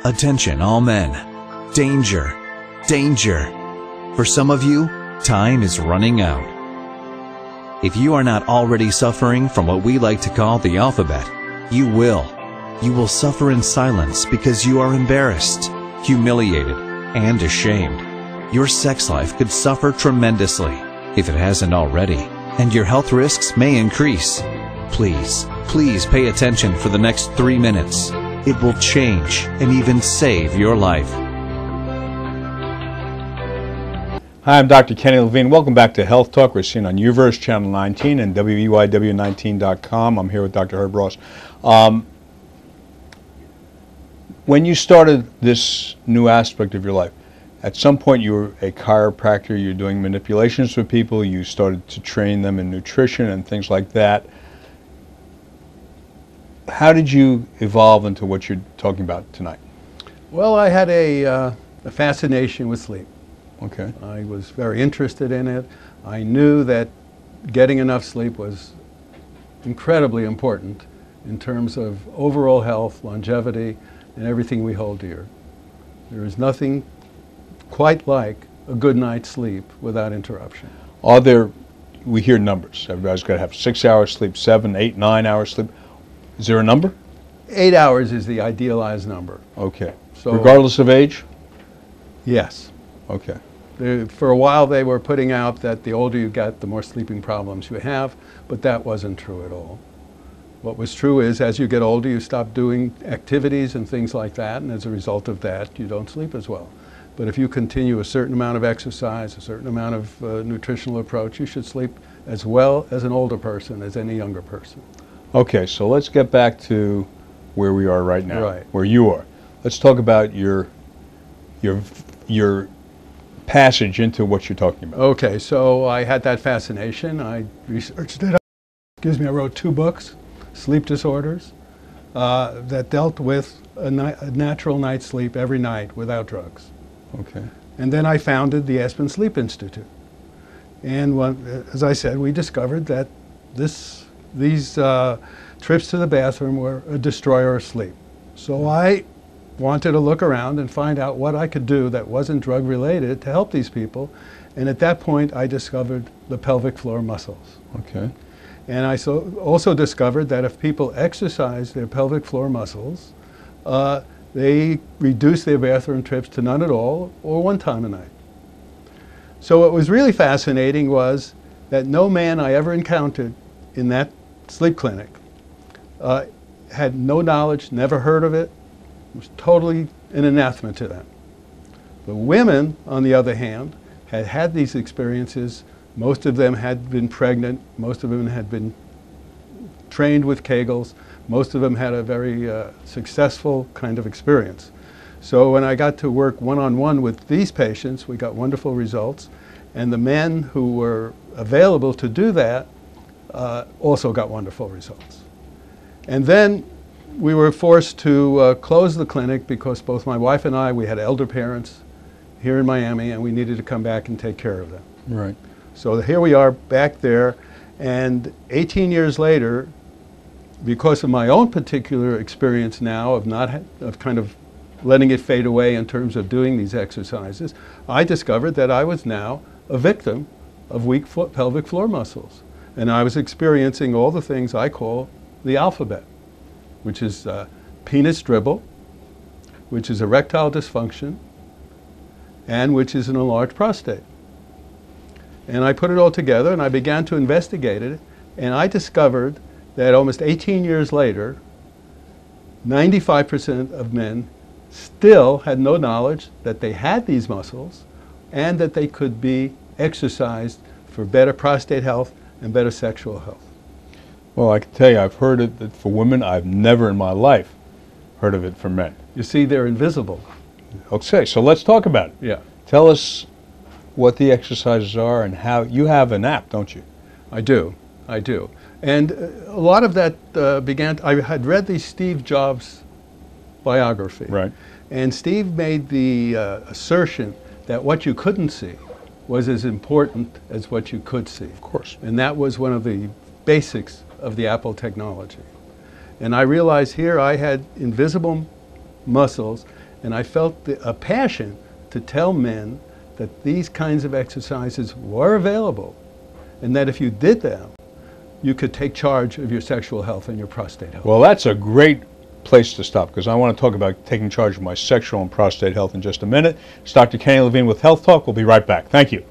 Attention all men. Danger. Danger. For some of you, time is running out. If you are not already suffering from what we like to call the alphabet, you will. You will suffer in silence because you are embarrassed, humiliated, and ashamed. Your sex life could suffer tremendously if it hasn't already, and your health risks may increase. Please, please pay attention for the next 3 minutes. It will change and even save your life. Hi, I'm Dr. Kenneth Levine. Welcome back to Health Talk. We're seen on Uverse Channel 19 and WEYW19.com. I'm here with Dr. Herb Ross. When you started this new aspect of your life, at some point you were a chiropractor, you're doing manipulations with people, you started to train them in nutrition and things like that. How did you evolve into what you're talking about tonight? Well, I had a fascination with sleep. Okay. I was very interested in it. I knew that getting enough sleep was incredibly important in terms of overall health, longevity, and everything we hold dear. There is nothing quite like a good night's sleep without interruption. We hear numbers. Everybody's got to have 6 hours sleep, 7, 8, 9 hours sleep. Is there a number? 8 hours is the idealized number. Okay. So, regardless of age? Yes. Okay. For a while they were putting out that the older you get, the more sleeping problems you have, but that wasn't true at all. What was true is as you get older, you stop doing activities and things like that, and as a result of that, you don't sleep as well. But if you continue a certain amount of exercise, a certain amount of nutritional approach, you should sleep as well as an older person as any younger person. Okay, so let's get back to where we are right now, right. Where you are. Let's talk about your passage into what you're talking about. Okay, so I had that fascination. I researched it. I wrote 2 books, Sleep Disorders, that dealt with a natural night's sleep every night without drugs. Okay. And then I founded the Aspen Sleep Institute. And as I said, we discovered that these trips to the bathroom were a destroyer of sleep. So I wanted to look around and find out what I could do that wasn't drug related to help these people. And at that point I discovered the pelvic floor muscles. Okay. And I also discovered that if people exercise their pelvic floor muscles, they reduce their bathroom trips to none at all or 1 time a night. So what was really fascinating was that no man I ever encountered in that sleep clinic had no knowledge, never heard of it. It was totally an anathema to them. The women, on the other hand, had had these experiences. Most of them had been pregnant. Most of them had been trained with Kegels. Most of them had a very successful kind of experience. So when I got to work one-on-one with these patients, we got wonderful results. And the men who were available to do that also got wonderful results. And then we were forced to close the clinic because both my wife and I, we had elder parents here in Miami, and we needed to come back and take care of them. Right. So here we are back there, and 18 years later, because of my own particular experience now of kind of letting it fade away in terms of doing these exercises, I discovered that I was now a victim of weak pelvic floor muscles. And I was experiencing all the things I call the alphabet, which is penis dribble, which is erectile dysfunction, and which is an enlarged prostate. And I put it all together and I began to investigate it, and I discovered that almost 18 years later, 95% of men still had no knowledge that they had these muscles and that they could be exercised for better prostate health and better sexual health. Well, I can tell you, I've heard it for women. I've never in my life heard of it for men. You see, they're invisible. Okay, so let's talk about it. Yeah. Tell us what the exercises are and how. You have an app, don't you? I do. And a lot of that I had read the Steve Jobs biography. Right. And Steve made the assertion that what you couldn't see was as important as what you could see. Of course. And that was one of the basics of the Apple technology. And I realized here I had invisible muscles, And I felt a passion to tell men that these kinds of exercises were available, and that if you did them, you could take charge of your sexual health and your prostate health. Well, that's a great place to stop, because I want to talk about taking charge of my sexual and prostate health in just a minute. It's Dr. Kenny Levine with Health Talk. We'll be right back. Thank you.